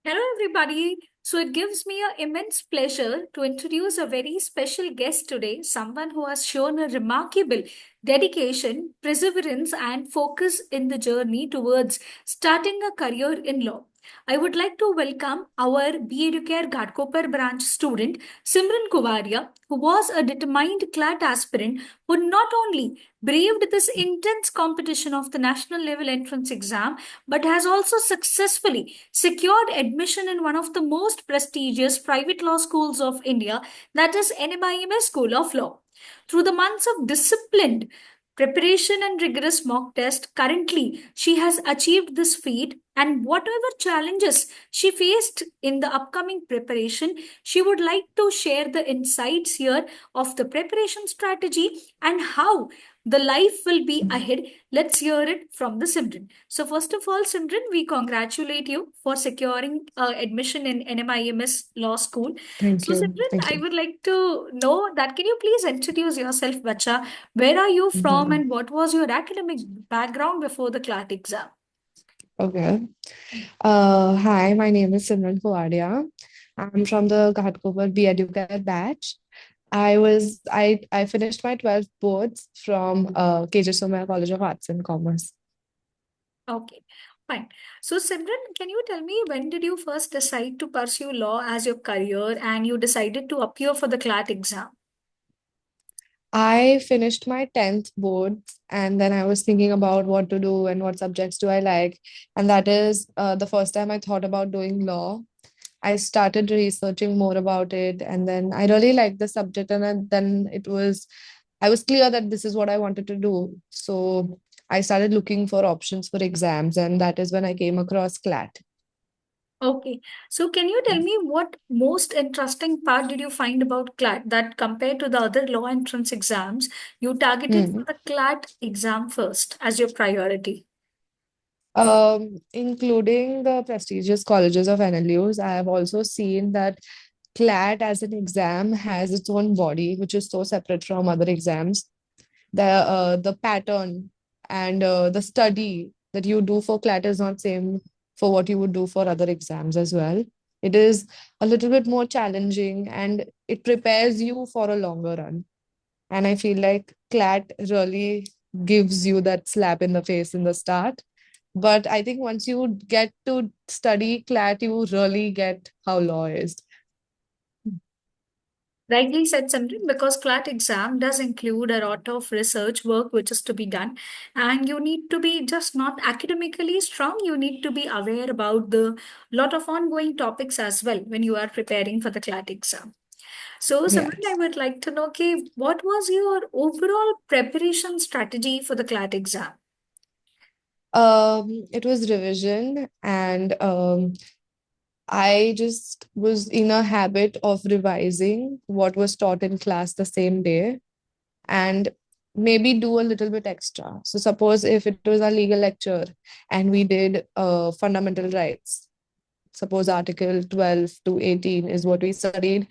Hello, everybody. So it gives me an immense pleasure to introduce a very special guest today, someone who has shown a remarkable dedication, perseverance, and focus in the journey towards starting a career in law. I would like to welcome our EduCARE Ghatkopar branch student, Simran Kuwadia, who was a determined CLAT aspirant who not only braved this intense competition of the national level entrance exam, but has also successfully secured admission in one of the most prestigious private law schools of India, that is NMIMS School of Law. Through the months of disciplined preparation and rigorous mock test, currently she has achieved this feat. And whatever challenges she faced in the upcoming preparation, she would like to share the insights here of the preparation strategy and how the life will be ahead. Let's hear it from the Simran. So, first of all, Simran, we congratulate you for securing admission in NMIMS Law School. Thank So, you. Simran, Thank I you. would like to know that can you please introduce yourself, Bacha? Where are you from Yeah. and what was your academic background before the CLAT exam? Okay. Hi, my name is Simran Kuwadia. I'm from the Ghatkopar B EduCARE batch. I finished my 12th boards from KJ Somaiya College of Arts and Commerce. Okay, fine. So, Simran, can you tell me when did you first decide to pursue law as your career and you decided to appear for the CLAT exam? I finished my 10th boards and then I was thinking about what to do and what subjects do I like. And that is the first time I thought about doing law. I started researching more about it, and then I really liked the subject, and then I was clear that this is what I wanted to do. So I started looking for options for exams, and that is when I came across CLAT. Okay. So can you tell me what most interesting part did you find about CLAT that compared to the other law entrance exams, you targeted Hmm. for the CLAT exam first as your priority? Including the prestigious colleges of NLUs, I have also seen that CLAT as an exam has its own body, which is so separate from other exams. The pattern and the study that you do for CLAT is not same for what you would do for other exams as well. It is a little bit more challenging and it prepares you for a longer run. And I feel like CLAT really gives you that slap in the face in the start. But I think once you get to study CLAT, you really get how law is. Rightly said, Simran, because CLAT exam does include a lot of research work which is to be done, and you need to be just not academically strong. You need to be aware about the lot of ongoing topics as well when you are preparing for the CLAT exam. So, Simran, I Yes. would like to know, okay, what was your overall preparation strategy for the CLAT exam? It was revision and I just was in a habit of revising what was taught in class the same day and maybe do a little bit extra. So, suppose if it was a legal lecture and we did fundamental rights, suppose Article 12 to 18 is what we studied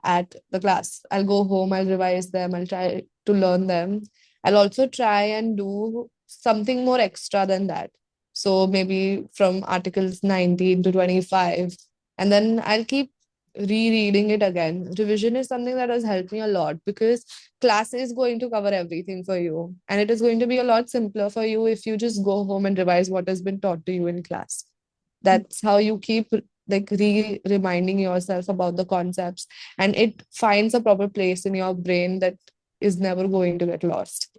at the class. I'll go home, I'll revise them, I'll try to learn them. I'll also try and do something more extra than that. So maybe from Articles 19 to 25. And then I'll keep rereading it again. Revision is something that has helped me a lot because class is going to cover everything for you. And it is going to be a lot simpler for you if you just go home and revise what has been taught to you in class. That's how you keep like reminding yourself about the concepts and it finds a proper place in your brain that is never going to get lost.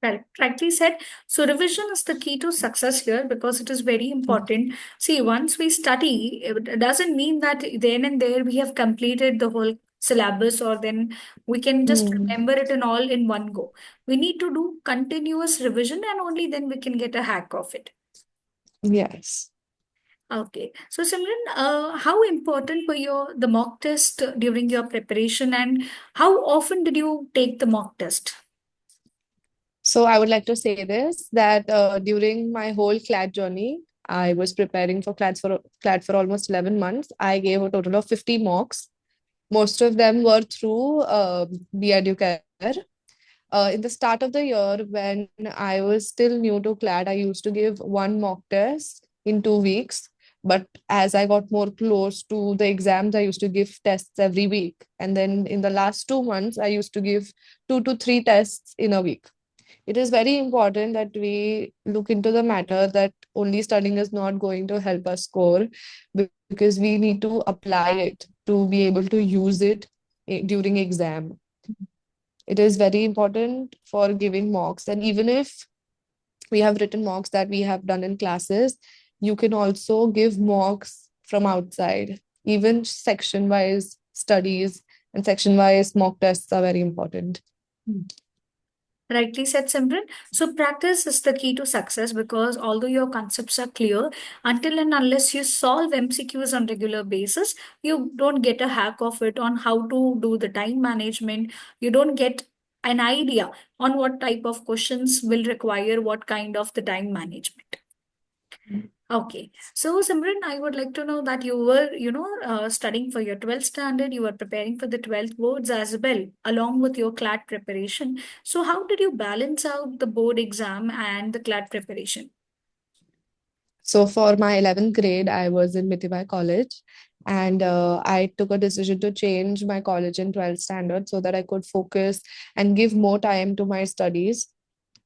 Correct. Rightly said. So, revision is the key to success here because it is very important. See, once we study, it doesn't mean that then and there we have completed the whole syllabus or then we can just Hmm. remember it in all in one go. We need to do continuous revision and only then we can get a hack of it. Yes. Okay. So, Simran, how important were the mock test during your preparation and how often did you take the mock test? So I would like to say this that during my whole CLAT journey, I was preparing for CLAT for almost 11 months. I gave a total of 50 mocks. Most of them were through the EduCare. In the start of the year, when I was still new to CLAT, I used to give one mock test in 2 weeks. But as I got more close to the exams, I used to give tests every week. And then in the last 2 months, I used to give 2 to 3 tests in a week. It is very important that we look into the matter that only studying is not going to help us score, because we need to apply it to be able to use it during exam. It is very important for giving mocks. And even if we have written mocks that we have done in classes, you can also give mocks from outside. Even section wise studies and section wise mock tests are very important. Rightly said, Simran. So, practice is the key to success because although your concepts are clear, until and unless you solve MCQs on regular basis, you don't get a hack of it on how to do the time management. You don't get an idea on what type of questions will require what kind of the time management. Okay. So, Simran, I would like to know that you were, studying for your 12th standard, you were preparing for the 12th boards as well, along with your CLAT preparation. So, how did you balance out the board exam and the CLAT preparation? So for my 11th grade, I was in Mumbai College, and I took a decision to change my college in 12th standard so that I could focus and give more time to my studies.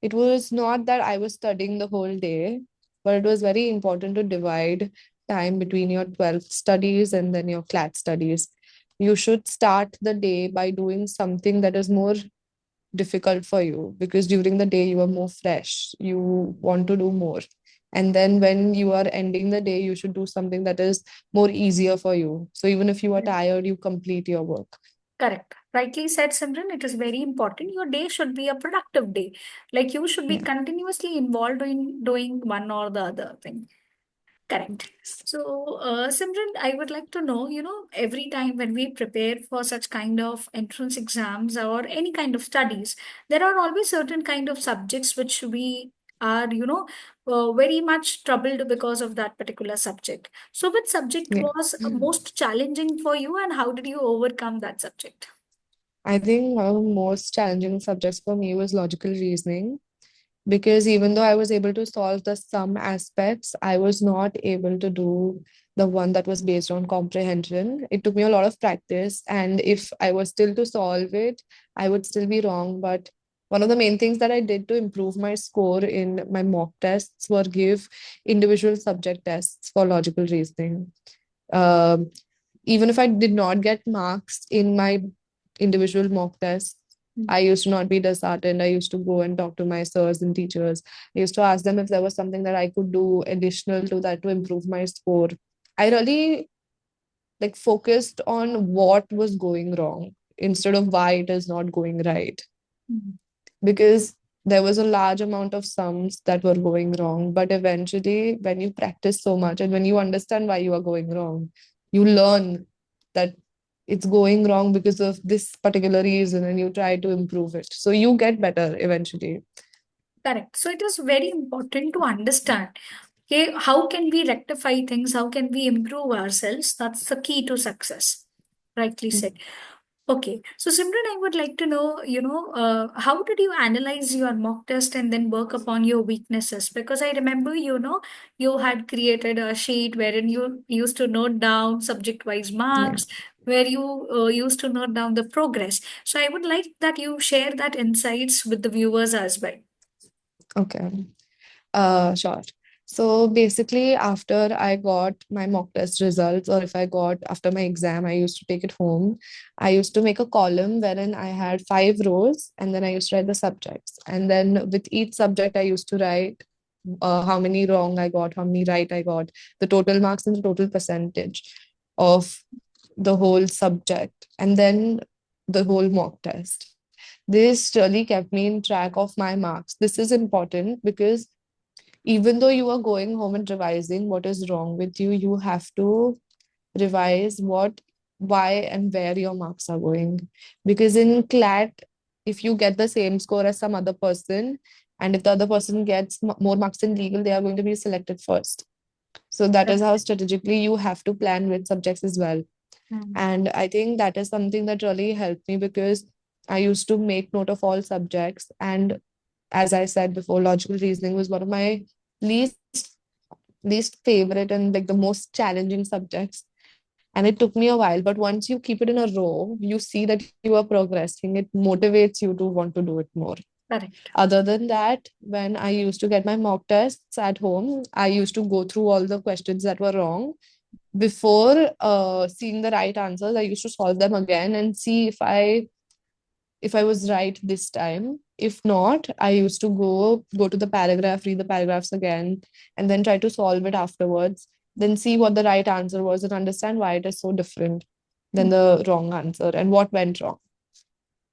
It was not that I was studying the whole day, but it was very important to divide time between your 12th studies and then your CLAT studies. You should start the day by doing something that is more difficult for you, because during the day you are more fresh, you want to do more. And then when you are ending the day, you should do something that is more easier for you. So even if you are tired, you complete your work. Correct. Rightly said, Simran. It is very important. Your day should be a productive day. Like you should be Yeah. continuously involved in doing one or the other thing. Correct. So, Simran, I would like to know, every time when we prepare for such kind of entrance exams or any kind of studies, there are always certain kind of subjects which we are, very much troubled because of that particular subject. So, which subject Yeah. was most challenging for you and how did you overcome that subject? I think one of the most challenging subjects for me was logical reasoning, because even though I was able to solve the sum aspects, I was not able to do the one that was based on comprehension. It took me a lot of practice, and if I was still to solve it, I would still be wrong. But one of the main things that I did to improve my score in my mock tests were give individual subject tests for logical reasoning. Um, Even if I did not get marks in my individual mock tests, I used to not be disheartened. I used to go and talk to my sirs and teachers. I used to ask them if there was something that I could do additional to that to improve my score. I really like focused on what was going wrong instead of why it is not going right, Mhm. because there was a large amount of sums that were going wrong. But eventually, when you practice so much and when you understand why you are going wrong, you learn that it's going wrong because of this particular reason and you try to improve it. So you get better eventually. Correct. So it is very important to understand, okay, how can we rectify things? How can we improve ourselves? That's the key to success. Rightly said. Okay. So Simran, I would like to know, how did you analyze your mock test and then work upon your weaknesses? Because I remember, you had created a sheet wherein you used to note down subject-wise Yeah. marks, where you used to note down the progress. So I would like that you share that insights with the viewers as well. Okay. Sure. So basically, after I got my mock test results, or if I got after my exam, I used to take it home. I used to make a column wherein I had 5 rows, and then I used to write the subjects. And then with each subject, I used to write how many wrong I got, how many right I got, the total marks, and the total percentage of the whole subject, and then the whole mock test. This really kept me in track of my marks. This is important because even though you are going home and revising what is wrong with you, you have to revise why and where your marks are going. Because in CLAT, if you get the same score as some other person, and if the other person gets more marks in legal, they are going to be selected first. So that is how strategically you have to plan with subjects as well. Mm. And I think that is something that really helped me, because I used to make note of all subjects. And as I said before, logical reasoning was one of my least least favorite and like the most challenging subjects. And it took me a while, but once you keep it in a row, you see that you are progressing. It motivates you to want to do it more. Correct. Other than that, when I used to get my mock tests at home, I used to go through all the questions that were wrong. Before seeing the right answers, I used to solve them again and see if I was right this time. If not, I used to go to the paragraph, read the paragraphs again, and then try to solve it afterwards. Then see what the right answer was and understand why it is so different than the wrong answer and what went wrong.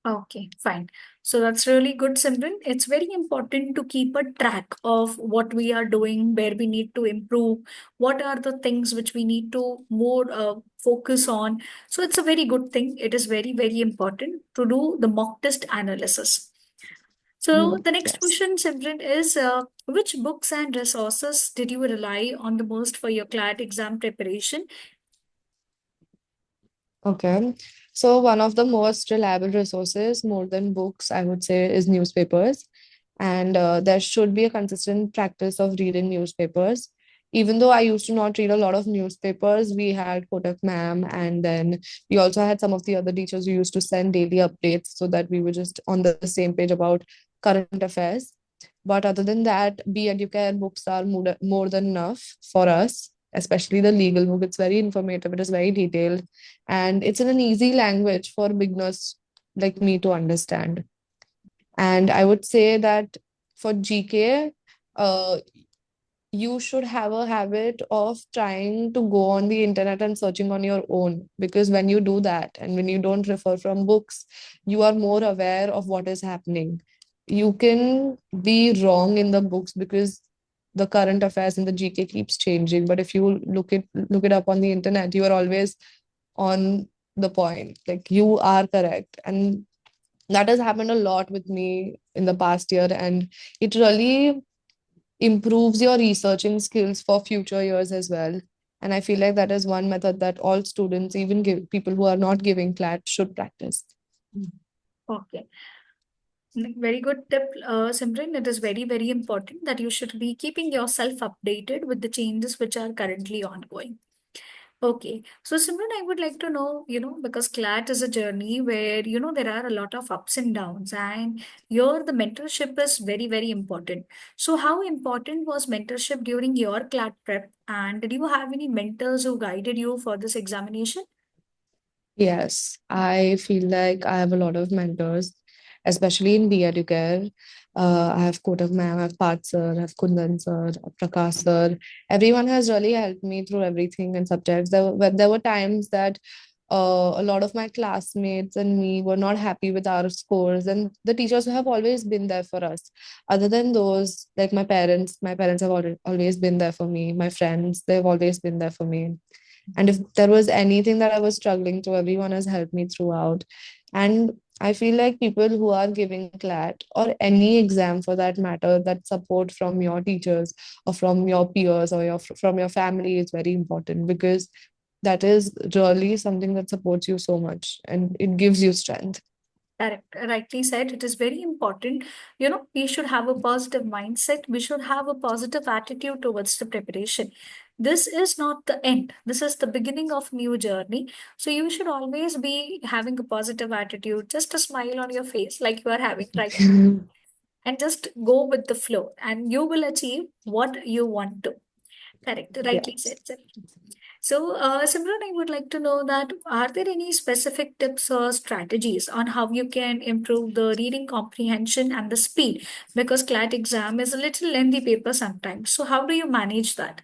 Okay, fine. So that's really good, Simran. It's very important to keep a track of what we are doing, where we need to improve, what are the things which we need to more focus on. So it's a very good thing. It is very, very important to do the mock test analysis. So the next Yes. question, Simran, is which books and resources did you rely on the most for your CLAT exam preparation? Okay. So one of the most reliable resources, more than books, I would say, is newspapers. And there should be a consistent practice of reading newspapers. Even though I used to not read a lot of newspapers, we had Kotak ma'am, and then we also had some of the other teachers who used to send daily updates so that we were just on the same page about current affairs. But other than that, be EduCARE books are more than enough for us, especially the legal book. It's very informative, it is very detailed, and it's in an easy language for beginners like me to understand. And I would say that for GK, uh, you should have a habit of trying to go on the internet and searching on your own, because when you do that and when you don't refer from books, you are more aware of what is happening. You can be wrong in the books because the current affairs in the GK keeps changing, but if you look it up on the internet, you are always on the point, like you are correct. And that has happened a lot with me in the past year, and it really improves your researching skills for future years as well. And I feel like that is one method that all students, even people who are not giving CLAT, should practice. Okay. Very good tip, Simran. It is very, very important that you should be keeping yourself updated with the changes which are currently ongoing. Okay. So, Simran, I would like to know, because CLAT is a journey where, there are a lot of ups and downs, and your the mentorship is very, very important. So, how important was mentorship during your CLAT prep? And did you have any mentors who guided you for this examination? Yes, I feel like I have a lot of mentors, especially in BEducare. I have Kotak ma'am, I have Parth sir, I have Kundan sir, Prakash sir. Everyone has really helped me through everything and subjects. There were times that a lot of my classmates and me were not happy with our scores, and the teachers have always been there for us. Other than those, like my parents have always been there for me. My friends, they've always been there for me. And if there was anything that I was struggling through, everyone has helped me throughout. And I feel like people who are giving CLAT or any exam for that matter, that support from your teachers or from your peers or from your family is very important, because that is really something that supports you so much and it gives you strength. Correct. Rightly said. It is very important. We should have a positive mindset. We should have a positive attitude towards the preparation. This is not the end. This is the beginning of new journey. So you should always be having a positive attitude, just a smile on your face like you are having right now, and just go with the flow, and you will achieve what you want to. Correct. Rightly Yes. said, sir. So, Simran, I would like to know that are there any specific tips or strategies on how you can improve the reading comprehension and the speed? Because CLAT exam is a little lengthy paper sometimes. So, how do you manage that?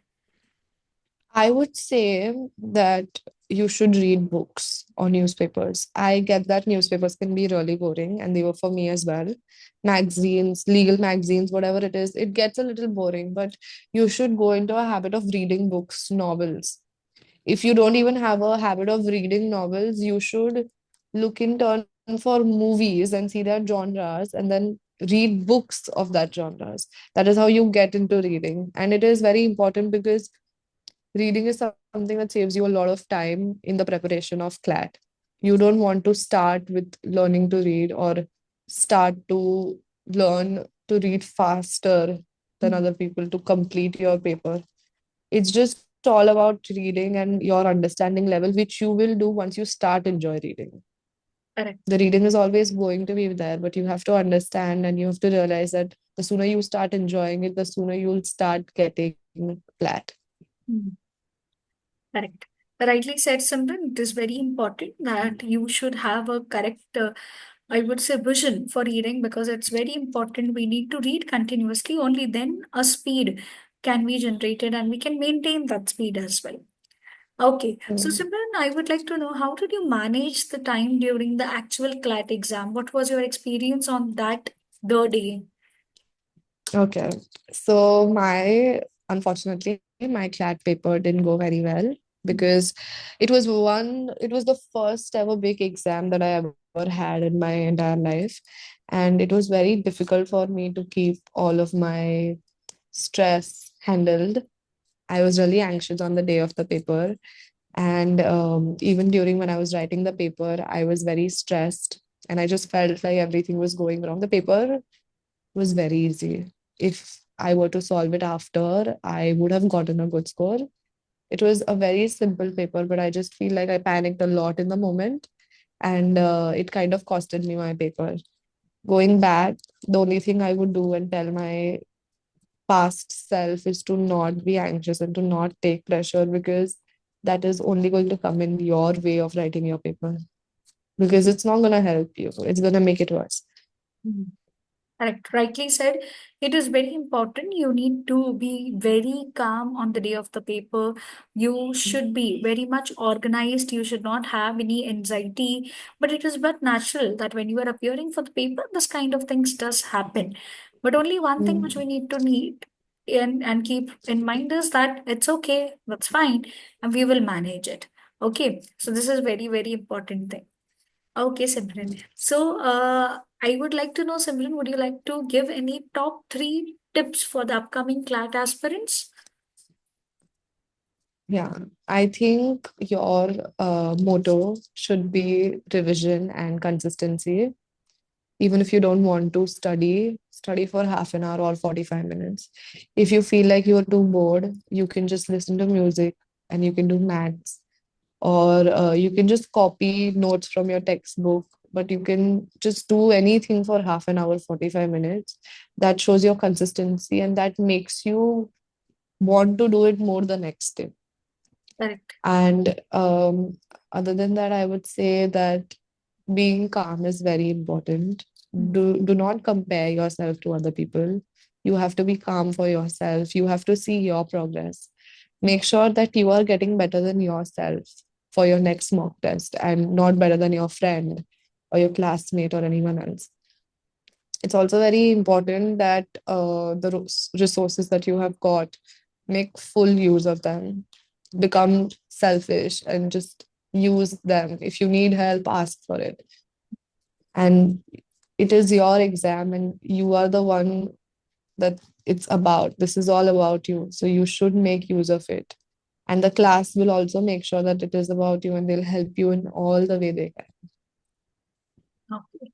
I would say that you should read books or newspapers. I get that newspapers can be really boring, and they were for me as well. Magazines, legal magazines, whatever it is, it gets a little boring, but you should go into a habit of reading books, novels. If you don't even have a habit of reading novels, you should look in turn for movies and see their genres and then read books of that genres. That is how you get into reading. And it is very important because reading is something that saves you a lot of time in the preparation of CLAT. You don't want to start with learning to read or start to learn to read faster than other people to complete your paper. It's just all about reading and your understanding level, which you will do once you start enjoy reading. Correct. The reading is always going to be there, but you have to understand and you have to realize that the sooner you start enjoying it, the sooner you'll start getting flat. Mhm. Correct. Rightly said, Simran. It is very important that you should have a correct, I would say, vision for reading because it's very important. We need to read continuously. Only then a speed can be generated and we can maintain that speed as well. Okay. So, Mm. Simran, I would like to know how did you manage the time during the actual CLAT exam? What was your experience on that the day? Okay. So unfortunately, my CLAT paper didn't go very well because it was the first ever big exam that I ever had in my entire life. And it was very difficult for me to keep all of my stress handled. I was really anxious on the day of the paper. And even during when I was writing the paper, I was very stressed and I just felt like everything was going wrong. The paper was very easy. If I were to solve it after, I would have gotten a good score. It was a very simple paper, but I just feel like I panicked a lot in the moment and it kind of costed me my paper. Going back, the only thing I would do and tell my past self is to not be anxious and to not take pressure because that is only going to come in your way of writing your paper because it's not going to help you. It's going to make it worse. Mhm. Correct. Rightly said. It is very important. You need to be very calm on the day of the paper. You should be very much organized. You should not have any anxiety. But it is but natural that when you are appearing for the paper, this kind of things does happen. But only one thing which we Mm. need to need and keep in mind is that it's okay, that's fine, and we will manage it. Okay. So this is very, very important thing. Okay, Simran. So, I would like to know, Simran, would you like to give any top three tips for the upcoming CLAT aspirants? Yeah, I think your motto should be revision and consistency. Even if you don't want to study, study for half an hour or 45 minutes. If you feel like you're too bored, you can just listen to music and you can do maths, or you can just copy notes from your textbook, but you can just do anything for half an hour, 45 minutes. That shows your consistency and that makes you want to do it more the next day. Correct. And other than that, I would say that being calm is very important. Do not compare yourself to other people. You have to be calm for yourself. You have to see your progress. Make sure that you are getting better than yourself for your next mock test and not better than your friend or your classmate or anyone else. It's also very important that resources that you have got, make full use of them. Become selfish and just use them. If you need help, ask for it. And it is your exam, and you are the one that it's about. This is all about you. So you should make use of it. And the class will also make sure that it is about you and they'll help you in all the way they can. Okay.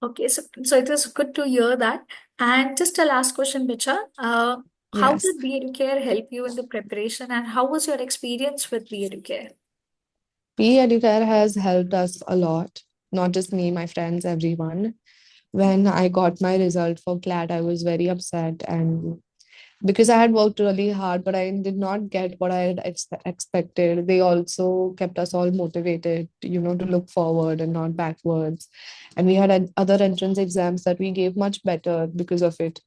Okay. So it is good to hear that. And just a last question, Bicha. How Yes. did EduCare help you in the preparation, and how was your experience with EduCare? EduCARE has helped us a lot, not just me, my friends, everyone. When I got my result for CLAT, I was very upset, and because I had worked really hard, but I did not get what I had expected. They also kept us all motivated, to look forward and not backwards. And we had other entrance exams that we gave much better because of it.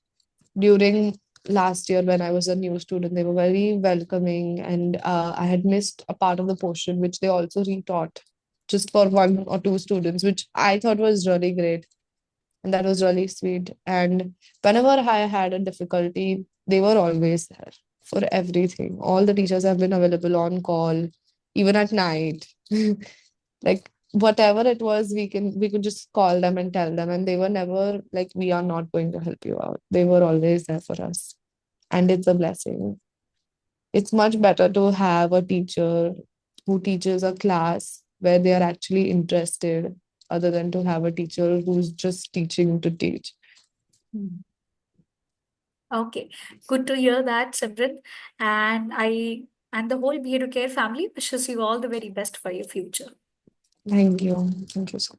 During last year, when I was a new student, they were very welcoming, and I had missed a part of the portion, which they also retaught just for one or two students, which I thought was really great and that was really sweet. And whenever I had a difficulty, they were always there for everything. All the teachers have been available on call, even at night. Like whatever it was, we could just call them and tell them, and they were never like, we are not going to help you out. They were always there for us, and it's a blessing. It's much better to have a teacher who teaches a class where they are actually interested, other than to have a teacher who's just teaching to teach. Hmm. Okay, good to hear that, Simran. And I and the whole Care family wishes you all the very best for your future. Thank you. Thank you so